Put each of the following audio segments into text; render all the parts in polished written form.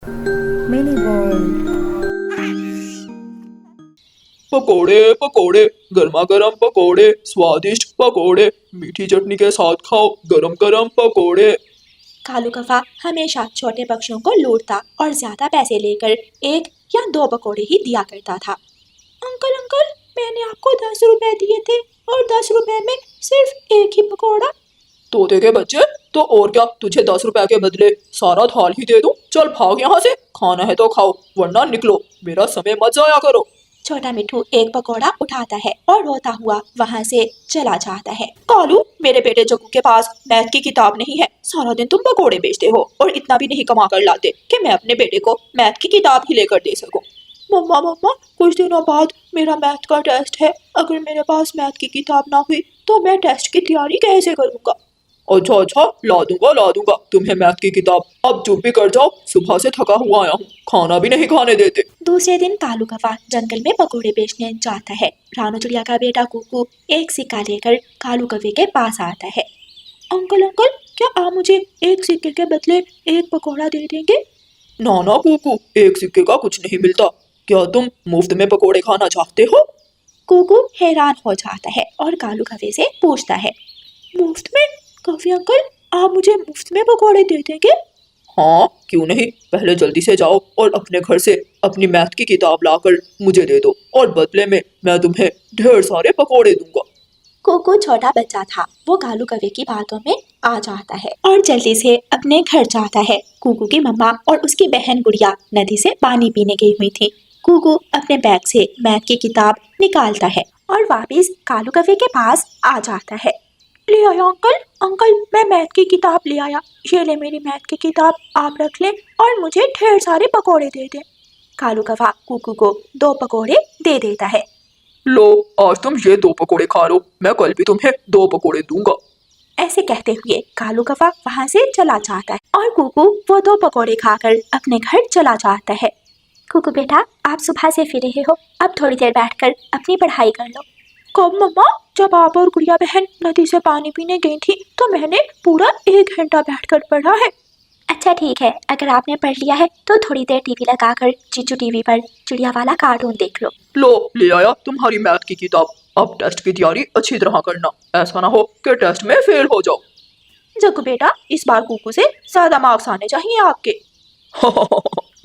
Mini world. पकोड़े पकोड़े, गर्मा गर्म पकोड़े, स्वादिष्ट पकोड़े, मीठी चटनी के साथ खाओ गरम गरम पकोड़े। कालू कौवा हमेशा छोटे पक्षियों को लूटता और ज्यादा पैसे लेकर 1 या 2 पकौड़े ही दिया करता था। अंकल अंकल, मैंने आपको 10 रुपए दिए थे और 10 रुपए में सिर्फ एक ही पकौड़ा। तोते के बच्चे, तो और क्या, तुझे 10 रुपए के बदले सारा थाल ही दे दूं? चल भाग यहाँ से, खाना है तो खाओ वरना निकलो, मेरा समय मत जाया करो। छोटा मिट्ठू एक पकौड़ा उठाता है और रोता हुआ वहां से चला जाता है। कालू, मेरे बेटे जग्गू के पास मैथ की किताब नहीं है। सारा दिन तुम पकौड़े बेचते हो और इतना भी नहीं कमा कर लाते कि मैं अपने बेटे को मैथ की किताब ही लेकर दे सकूं। मम्मा मम्मा, कुछ दिनों बाद मेरा मैथ का टेस्ट है। अगर मेरे पास मैथ की किताब ना हुई तो मैं टेस्ट की तैयारी कैसे करूंगा? अच्छा अच्छा, ला दूंगा तुम्हें मैथ की किताब। अब चुप भी कर जाओ, सुबह से थका हुआ आया हूँ, खाना भी नहीं खाने देते। दूसरे दिन कालू कौवा जंगल में पकौड़े बेचने जाता है। रानू चिड़िया का बेटा कुकू एक सिक्का लेकर कालू कौवे के पास आता है। अंकल अंकल, क्या आप मुझे एक सिक्के के बदले एक पकौड़ा दे देंगे? ना ना कुकू, एक सिक्के का कुछ नहीं मिलता। क्या तुम मुफ्त में पकोड़े खाना चाहते हो? कुकू हैरान हो जाता है और कालू कौवे से पूछता है, मुफ्त में? कौवे अंकल, आप मुझे मुफ्त में पकौड़े दे देंगे? हाँ क्यों नहीं, पहले जल्दी से जाओ और अपने घर से अपनी मैथ की किताब लाकर मुझे दे दो और बदले में मैं तुम्हें ढेर सारे पकोड़े दूंगा। कुकू छोटा बच्चा था, वो कालू कौवे की बातों में आ जाता है और जल्दी से अपने घर जाता है। कुकू की मम्मा और उसकी बहन गुड़िया नदी से पानी पीने गई हुई थी। कुकू अपने बैग से मैथ की किताब निकालता है और वापस कालू कौवे के पास आ जाता है। ले आया अंकल, अंकल मैं मैथ की किताब ले आया। ये ले मेरी मैथ की किताब, आप रख लें और मुझे ढेर सारे पकोड़े दे दें। कालू कौवा कुकू को 2 पकोड़े दे देता है। लो, आज तुम ये 2 पकोड़े खा लो, मैं कल भी तुम्हें 2 पकोड़े दूंगा। ऐसे कहते हुए कालू कौवा वहां से चला जाता है और कुकू वो 2 पकोड़े खाकर अपने घर चला जाता है। कुकू बेटा, आप सुबह से फिर रहे हो, अब थोड़ी देर बैठकर अपनी पढ़ाई कर लो। कब मम्मा? जब आप और गुड़िया बहन नदी से पानी पीने गई थी तो मैंने पूरा 1 घंटा बैठकर पढ़ा है। अच्छा ठीक है, अगर आपने पढ़ लिया है तो थोड़ी देर टीवी लगाकर चीचू टीवी पर चिड़िया वाला कार्टून देख लो। लो, ले आया तुम्हारी मैथ की किताब। अब टेस्ट की तैयारी अच्छी तरह करना, ऐसा ना हो कि टेस्ट में फेल हो जाओ। जग्गू बेटा, इस बार कुकू से ज्यादा मार्क्स आने चाहिए आपके।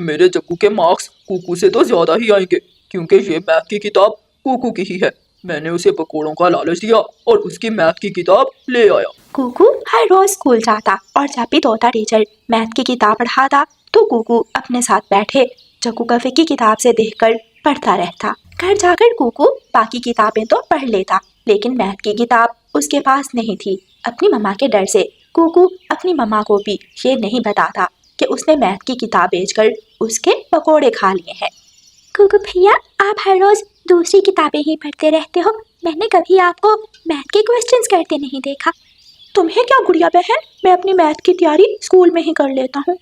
मेरे जग्गू के मार्क्स कुकू से तो ज्यादा ही आएंगे, क्योंकि ये मैथ की किताब कुकू की ही है। मैंने उसे पकोड़ों का लालच दिया और उसकी मैथ की किताब ले आया। कुकू हर रोज स्कूल जाता और जब भी तोता टीचर मैथ की किताब पढ़ाता तो कुकू अपने साथ बैठे जग्गू कौवे की किताब से देखकर पढ़ता रहता। घर जाकर कुकू बाकी किताबें तो पढ़ लेता, लेकिन मैथ की किताब उसके पास नहीं थी। अपनी मम्मा के डर से कुकू अपनी मम्मा को भी ये नहीं बताता कि उसने मैथ की किताब बेचकर उसके पकोड़े खा लिए हैं। कुकू भैया, आप हर रोज दूसरी किताबें ही पढ़ते रहते हो, मैंने कभी आपको मैथ के क्वेश्चंस करते नहीं देखा। तुम्हें क्या गुड़िया बहन, मैं अपनी मैथ की तैयारी स्कूल में ही कर लेता हूँ।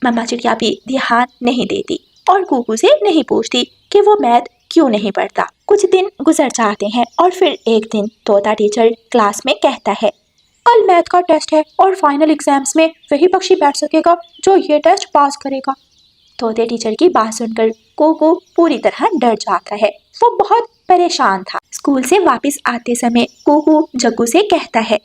मम्मा चिड़िया भी ध्यान नहीं देती और कुकू से नहीं पूछती कि वो मैथ क्यों नहीं पढ़ता। कुछ दिन गुजर जाते हैं और फिर एक दिन तोता टीचर क्लास में कहता है, कल मैथ का टेस्ट है और फाइनल एग्जाम्स में वही पक्षी बैठ सकेगा जो ये टेस्ट पास करेगा। तोते टीचर की बात सुनकर कुकू पूरी तरह डर जाता है। वो बहुत परेशान था। स्कूल से वापस आते समय कुकू जग्गू से कहता है,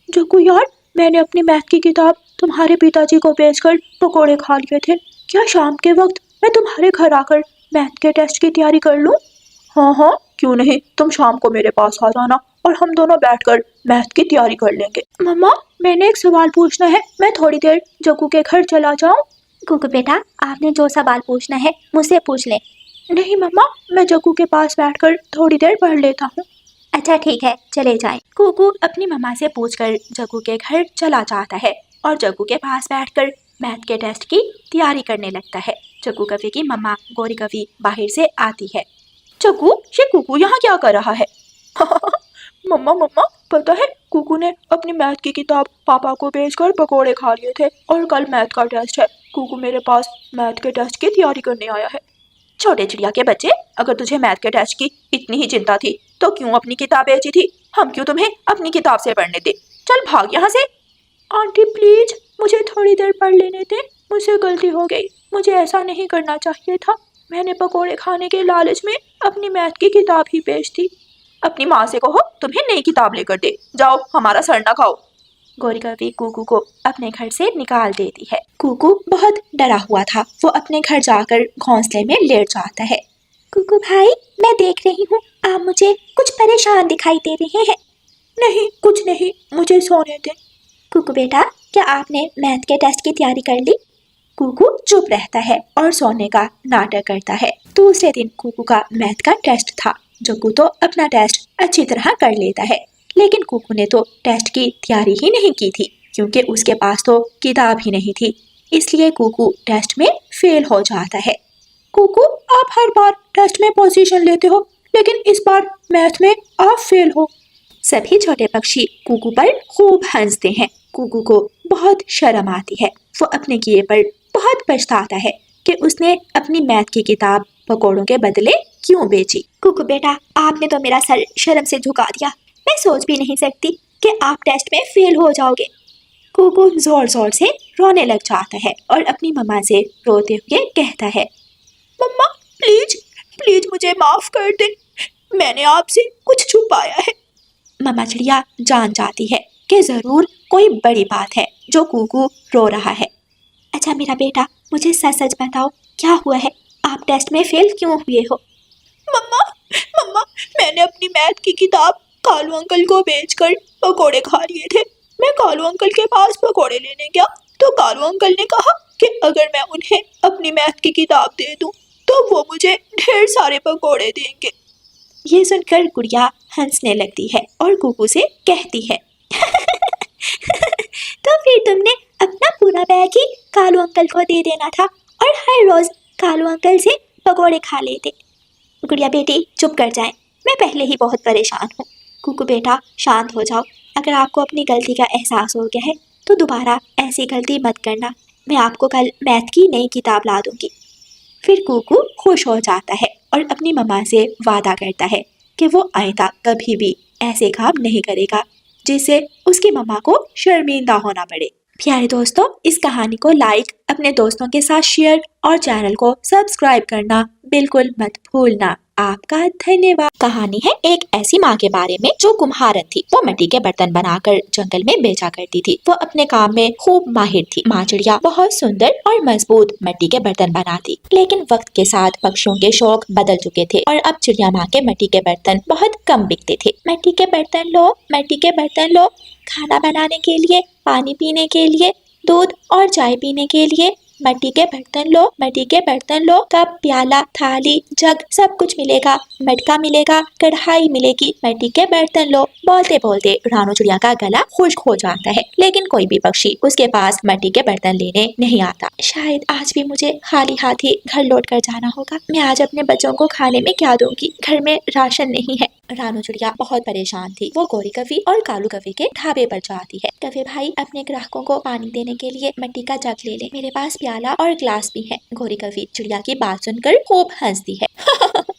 जग्गू यार, मैंने अपनी मैथ की किताब तुम्हारे पिताजी को बेचकर पकोड़े खा लिए थे। क्या शाम के वक्त मैं तुम्हारे घर आकर मैथ के टेस्ट की तैयारी कर लूं? हाँ हाँ क्यों नहीं, तुम शाम को मेरे पास आ जाना और हम दोनों बैठकर मैथ की तैयारी कर लेंगे। मम्मा, मैंने एक सवाल पूछना है, मैं थोड़ी देर जग्गू के घर चला जाऊं? कुकू बेटा, आपने जो सवाल पूछना है मुझसे पूछ ले। नहीं मम्मा, मैं जग्गू के पास बैठकर थोड़ी देर पढ़ लेता हूँ। अच्छा ठीक है, चले जाएं। कुकू अपनी मम्मा से पूछकर जग्गू के घर चला जाता है और जग्गू के पास बैठकर मैथ के टेस्ट की तैयारी करने लगता है। जग्गू कौवे की मम्मा गौरी कौवी बाहर से आती है। जग्गू, ये कुकू यहाँ क्या कर रहा है? मम्मा मम्मा, पता है कुकू ने अपनी मैथ की किताब पापा को बेचकर पकोड़े खा लिए थे और कल मैथ का टेस्ट है। कुकू मेरे पास मैथ के टेस्ट की तैयारी करने आया है। छोटे चिड़िया के बच्चे, अगर तुझे मैथ के टेस्ट की इतनी ही चिंता थी तो क्यों अपनी किताब बेची थी? हम क्यों तुम्हें अपनी किताब से पढ़ने दे? चल भाग यहाँ से। आंटी प्लीज, मुझे थोड़ी देर पढ़ लेने दे, मुझसे गलती हो गई। मुझे ऐसा नहीं करना चाहिए था। मैंने पकोड़े खाने के लालच में अपनी मैथ की किताब ही बेच दी। अपनी माँ से कहो तुम्हें नई किताब लेकर दे। जाओ, हमारा सर ना खाओ। गौरी कवि कुकू को अपने घर से निकाल देती है। कुकू बहुत डरा हुआ था। वो अपने घर जाकर घोंसले में लेट जाता है। कुकू भाई, मैं देख रही हूँ आप मुझे कुछ परेशान दिखाई दे रहे हैं। नहीं, कुछ नहीं, मुझे सोने दे। कुकू बेटा, क्या आपने मैथ के टेस्ट की तैयारी कर ली? कुकू चुप रहता है और सोने का नाटक करता है। दूसरे दिन कुकू का मैथ का टेस्ट था। जग्गू तो अपना टेस्ट अच्छी तरह कर लेता है, लेकिन कुकू ने तो टेस्ट की तैयारी ही नहीं की थी, क्योंकि उसके पास तो किताब ही नहीं थी। इसलिए कुकू टेस्ट में फेल हो जाता है। कुकू, आप हर बार टेस्ट में पोजीशन लेते हो, लेकिन इस बार मैथ में आप फेल हो। सभी छोटे पक्षी कुकू पर खूब हंसते हैं। कुकू को बहुत शर्म आती है। वो अपने किए पर बहुत पछताता है कि उसने अपनी मैथ की किताब पकोड़ों के बदले क्यों बेची। कुकू बेटा, आपने तो मेरा सर शर्म से झुका दिया। मैं सोच भी नहीं सकती कि आप टेस्ट में फेल हो जाओगे। कुकू जोर जोर से रोने लग जाता है और अपनी मम्मा से रोते हुए कहता है, मम्मा प्लीज प्लीज मुझे माफ कर दे, मैंने आपसे कुछ छुपाया है। मम्मा चिड़िया जान जाती है कि जरूर कोई बड़ी बात है जो कुकू रो रहा है। अच्छा मेरा बेटा, मुझे सच सच बताओ, क्या हुआ है? आप टेस्ट में फेल क्यों हुए हो? मम्मा मम्मा, मैंने अपनी मैथ की किताब कालू अंकल को बेचकर पकोड़े खा लिए थे। मैं कालू अंकल के पास पकोड़े लेने गया तो कालू अंकल ने कहा कि अगर मैं उन्हें अपनी मैथ की किताब दे दूं तो वो मुझे ढेर सारे पकोड़े देंगे। ये सुनकर गुड़िया हंसने लगती है और कुकू से कहती है, तो फिर तुमने अपना पूरा बैग ही कालू अंकल को दे देना था और हर रोज कालू अंकल से पकोड़े खा लेते। गुड़िया बेटी चुप कर जाएं, मैं पहले ही बहुत परेशान हूँ। कुकू बेटा शांत हो जाओ। अगर आपको अपनी गलती का एहसास हो गया है तो दोबारा ऐसी गलती मत करना। मैं आपको कल मैथ की नई किताब ला दूंगी। फिर कुकू खुश हो जाता है और अपनी मम्मा से वादा करता है कि वो आइंदा कभी भी ऐसे काम नहीं करेगा जिससे उसकी मम्मा को शर्मिंदा होना पड़े। प्यारे दोस्तों, इस कहानी को लाइक, अपने दोस्तों के साथ शेयर और चैनल को सब्सक्राइब करना बिल्कुल मत भूलना। आपका धन्यवाद। कहानी है एक ऐसी माँ के बारे में जो कुम्हारन थी। वो मिट्टी के बर्तन बनाकर जंगल में बेचा करती थी। वो अपने काम में खूब माहिर थी। माँ चिड़िया बहुत सुंदर और मजबूत मिट्टी के बर्तन बनाती, लेकिन वक्त के साथ पक्षियों के शौक बदल चुके थे और अब चिड़िया माँ के मिट्टी के बर्तन बहुत कम बिकते थे। मिट्टी के बर्तन लो, मिट्टी के बर्तन लो, खाना बनाने के लिए, पानी पीने के लिए, दूध और चाय पीने के लिए मिट्टी के बर्तन लो, मिट्टी के बर्तन लो। कप, प्याला, थाली, जग सब कुछ मिलेगा। मटका मिलेगा, कढ़ाई मिलेगी, मिट्टी के बर्तन लो। बोलते बोलते रानू चिड़िया का गला खुश्क हो जाता है, लेकिन कोई भी पक्षी उसके पास मिट्टी के बर्तन लेने नहीं आता। शायद आज भी मुझे खाली हाथ ही घर लौट कर जाना होगा। मैं आज अपने बच्चों को खाने में क्या दूंगी? घर में राशन नहीं है। रानू चिड़िया बहुत परेशान थी। वो गौरी कवि और कालू कवि के ढाबे पर जाती है। कवि भाई, अपने ग्राहकों को पानी देने के लिए मिट्टी का जग ले ले, मेरे पास प्याला और ग्लास भी है। गौरी कवि चिड़िया की बात सुनकर खूब हंसती है।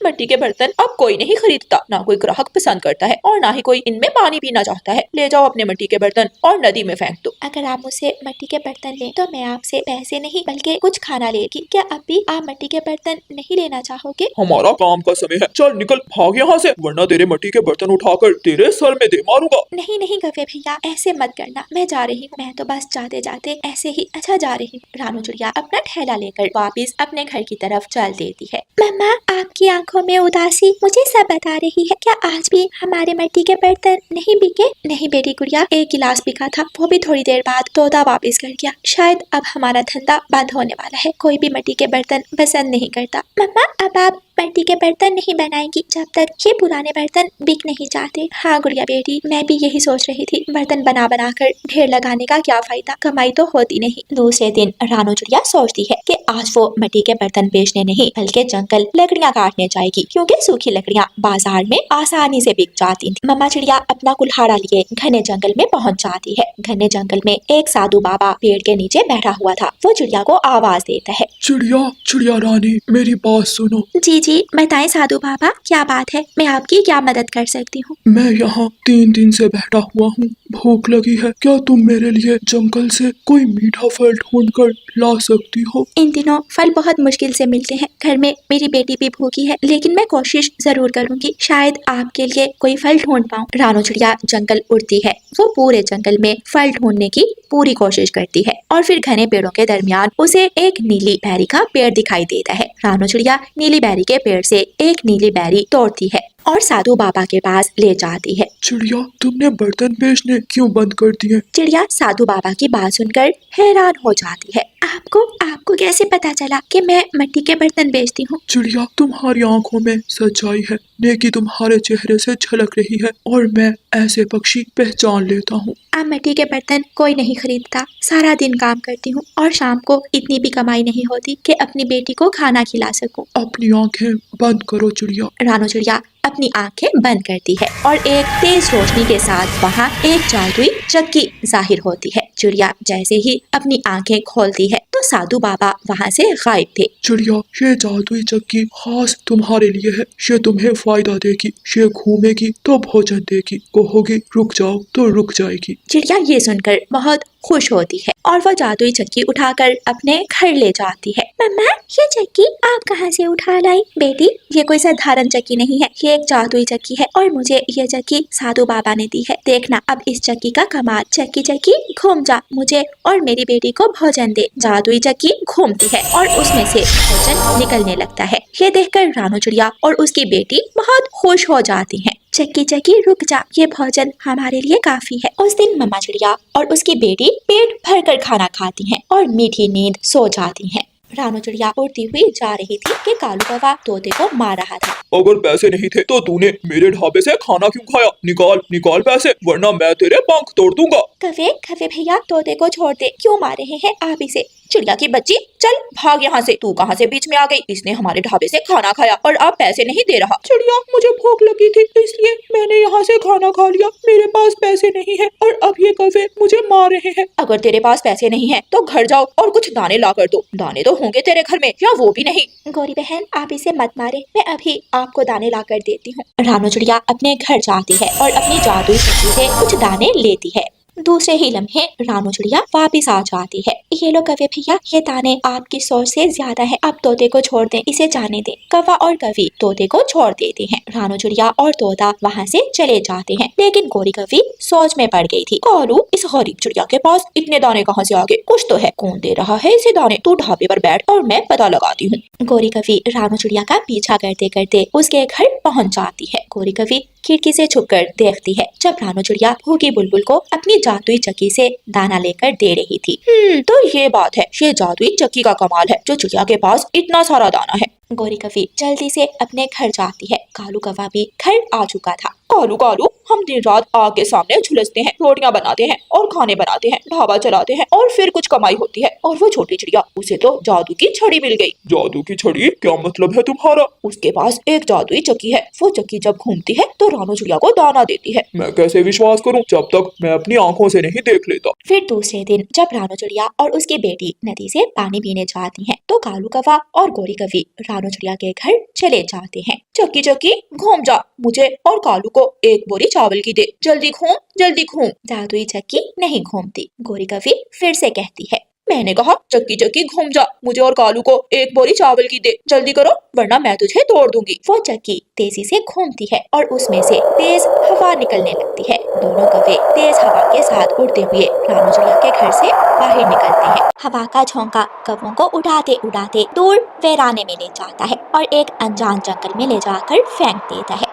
मिट्टी के बर्तन अब कोई नहीं खरीदता, ना कोई ग्राहक पसंद करता है और ना ही कोई इनमें पानी पीना चाहता है। ले जाओ अपने मिट्टी के बर्तन और नदी में फेंक दो। अगर आप मुझसे मिट्टी के बर्तन लें तो मैं आपसे पैसे नहीं बल्कि कुछ खाना लेगी। क्या अब भी आप मिट्टी के बर्तन नहीं लेना चाहोगे? हमारा काम का समय है, चल निकल, भाग यहाँ से, वरना तेरे मिट्टी के बर्तन उठाकर तेरे सर में दे मारूंगा। नहीं नहीं गवे भैया, ऐसे मत करना। मैं जा रही हूँ। मैं तो बस जाते जाते ऐसे ही अच्छा जा रही हूँ। रानू चिड़िया अपना ठेला लेकर वापस अपने घर की तरफ चल देती है। मम्मा, आपकी आंखों में उदासी मुझे सब बता रही है। क्या आज भी हमारे मिट्टी के बर्तन नहीं बिके? नहीं बेटी गुड़िया, एक गिलास बिका था, वो भी थोड़ी देर बाद तोता वापस कर गया। शायद अब हमारा धंधा बंद होने वाला है। कोई भी मिट्टी के बर्तन पसंद नहीं करता। मम्मा, अब आप मिट्टी के बर्तन नहीं बनाएंगी जब तक ये पुराने बर्तन बिक नहीं जाते। हाँ गुड़िया बेटी, मैं भी यही सोच रही थी। बर्तन बना बना कर ढेर लगाने का क्या फायदा, कमाई तो होती नहीं। दूसरे दिन रानू चिड़िया सोचती है कि आज वो मिट्टी के बर्तन बेचने नहीं बल्कि जंगल लकड़ियाँ काटने जाएगी, क्योंकि सूखी लकड़ियाँ बाजार में आसानी से बिक जाती थी। मम्मा चिड़िया अपना कुल्हाड़ा लिए घने जंगल में पहुँच जाती है। घने जंगल में एक साधु बाबा पेड़ के नीचे बैठा हुआ था। वो चिड़िया को आवाज देता है, चिड़िया, चिड़िया रानी, मेरी बात सुनो। जी जी जी बताएं साधु बाबा, क्या बात है, मैं आपकी क्या मदद कर सकती हूँ? मैं यहाँ 3 दिन से बैठा हुआ हूँ, भूख लगी है। क्या तुम मेरे लिए जंगल से कोई मीठा फल ढूंढ कर ला सकती हो? इन दिनों फल बहुत मुश्किल से मिलते हैं, घर में मेरी बेटी भी भूखी है, लेकिन मैं कोशिश जरूर करूंगी, शायद आपके लिए कोई फल ढूंढ पाऊँ। रानो चिड़िया जंगल उड़ती है, वो पूरे जंगल में फल ढूंढने की पूरी कोशिश करती है और फिर घने पेड़ों के दरमियान उसे एक नीली बेरी का पेड़ दिखाई देता है। रानो चिड़िया नीली बेरी के पेड़ से एक नीली बेरी तोड़ती है और साधु बाबा के पास ले जाती है। चिड़िया, तुमने बर्तन बेचने क्यों बंद कर दिए? चिड़िया साधु बाबा की बात सुनकर हैरान हो जाती है। आपको कैसे पता चला कि मैं मिट्टी के बर्तन बेचती हूँ? चिड़िया, तुम्हारी आंखों में सच्चाई है, नेकी तुम्हारे चेहरे से झलक रही है और मैं ऐसे पक्षी पहचान लेता हूँ। अब मिट्टी के बर्तन कोई नहीं खरीदता, सारा दिन काम करती हूँ और शाम को इतनी भी कमाई नहीं होती कि अपनी बेटी को खाना खिला सकूं। अपनी आंखें बंद करो चिड़िया। रानो चिड़िया अपनी आंखें बंद करती है और एक तेज रोशनी के साथ वहाँ एक जादुई चक्की जाहिर होती है। चिड़िया जैसे ही अपनी आंखें खोलती है तो साधु बाबा वहाँ से गायब थे। चिड़िया, ये जादुई चक्की खास तुम्हारे लिए है, ये तुम्हें फायदा देगी, ये घूमेगी तो भोजन देगी, कहोगी रुक जाओ तो रुक जाएगी। चिड़िया ये सुनकर बहुत खुश होती है और वह जादुई चक्की उठाकर अपने घर ले जाती है। मम्मा, ये चक्की आप कहाँ से उठा लाई? बेटी, ये कोई साधारण चक्की नहीं है, ये एक जादुई चक्की है और मुझे ये चक्की साधु बाबा ने दी है। देखना अब इस चक्की का कमाल। चक्की चक्की घूम जा, मुझे और मेरी बेटी को भोजन दे। जादुई चक्की घूमती है और उसमें से भोजन निकलने लगता है। ये देखकर रानो चिड़िया और उसकी बेटी बहुत खुश हो जाती हैं। चक्की चक्की रुक जा, ये भोजन हमारे लिए काफी है। उस दिन मम्मा चिड़िया और उसकी बेटी पेट भरकर खाना खाती हैं और मीठी नींद सो जाती हैं। रानो चिड़िया उड़ती हुई जा रही थी कि कालू कौवा तोते को मार रहा था। अगर पैसे नहीं थे तो तूने मेरे ढाबे से खाना क्यों खाया? निकाल निकाल पैसे, वरना मैं तेरे पंख तोड़ दूंगा। कवे कवे भैया, तोते को छोड़ दे, क्यों मार रहे हैं आप इसे? चिड़िया की बच्ची, चल भाग यहाँ से। तू कहाँ से बीच में आ गई? इसने हमारे ढाबे से खाना खाया और अब पैसे नहीं दे रहा। चिड़िया, मुझे भूख लगी थी इसलिए मैंने यहाँ से खाना खा लिया, मेरे पास पैसे नहीं है और अब ये कौवे मुझे मार रहे हैं। अगर तेरे पास पैसे नहीं है तो घर जाओ और कुछ दाने ला कर दो। दाने तो होंगे तेरे घर में, या वो भी नहीं? गौरी बहन, आप इसे मत मारे, मैं अभी आपको दाने ला कर देती हूँ। रानो चिड़िया अपने घर जाती है और अपनी जादुई चक्की से कुछ दाने लेती है। दूसरे ही लम्हे रानो चिड़िया वापिस आ जाती है। ये लो कवे भैया, ये दाने आपकी सोच से ज्यादा है, अब तोते को छोड़ दें, इसे जाने दें। कौवा और कवि तोते को छोड़ देते हैं। रानो चिड़िया और तोता वहाँ से चले जाते हैं, लेकिन गोरी कवि सोच में पड़ गई थी। कालू, इस गरीब चिड़िया के पास इतने दाने कहाँ से आ गए? कुछ तो है, कौन दे रहा है इसे दाने? तू ढाबे पर बैठ और मैं पता लगाती हूँ। गोरी कवि रानो चिड़िया का पीछा करते करते उसके घर पहुँच जाती है। गोरी कवि खिड़की से छुपकर देखती है जब रानो चिड़िया भूखी बुलबुल को अपनी जादुई चक्की से दाना लेकर दे रही थी। तो ये बात है, ये जादुई चक्की का कमाल है जो चिड़िया के पास इतना सारा दाना है। गोरी कवि जल्दी से अपने घर जाती है। कालू कौवा भी घर आ चुका था। कालू कालू, हम दिन रात आग के सामने झुलसते हैं, रोटियां बनाते हैं और खाने बनाते हैं, ढाबा चलाते हैं और फिर कुछ कमाई होती है। और वो छोटी चिड़िया, उसे तो जादू की छड़ी मिल गई। जादू की छड़ी? क्या मतलब है तुम्हारा? उसके पास एक जादुई चक्की है, वो चक्की जब घूमती है तो रानो चिड़िया को दाना देती है। मैं कैसे विश्वास करूं जब तक मैं अपनी आंखों से नहीं देख लेता। फिर दूसरे दिन जब रानो चिड़िया और उसकी बेटी नदी से पानी पीने जाती हैं, तो कालू कौवा और गोरी कवि रानो चिड़िया के घर चले जाते हैं। चक्की चक्की घूम जा, मुझे और कालू को एक बोरी चावल की दे, जल्दी घूम जल्दी घूम। जादुई चक्की नहीं घूमती। गोरी कवि फिर से कहती है, मैंने कहा चक्की चक्की घूम जा, मुझे और कालू को एक बोरी चावल की दे, जल्दी करो वरना मैं तुझे तोड़ दूंगी। वो चक्की तेजी से घूमती है और उसमें से तेज हवा निकलने लगती है। दोनों कौवे तेज हवा के साथ उड़ते हुए रानो चिड़िया के घर से बाहर निकलते हैं। हवा का झोंका कौवों को उड़ाते उड़ाते दूर वीराने में ले जाता है और एक अनजान जंगल में ले जाकर फेंक देता है।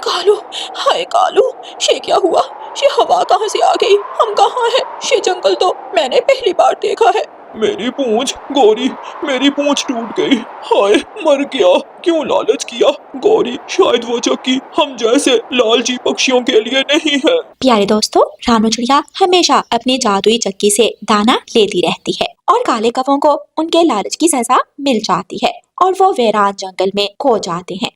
कालू, हाय कालू, ये क्या हुआ? ये हवा कहाँ से आ गई? हम कहाँ हैं? ये जंगल तो मैंने पहली बार देखा है। मेरी पूंछ गौरी, मेरी पूंछ टूट गई। हाय, मर गया। क्यों लालच किया? गौरी, शायद वो चक्की हम जैसे लालची पक्षियों के लिए नहीं है। प्यारे दोस्तों, रानो चिड़िया हमेशा अपनी जादुई चक्की से दाना लेती रहती है और काले कौवों को उनके लालच की सजा मिल जाती है और वो वीरान जंगल में खो जाते हैं।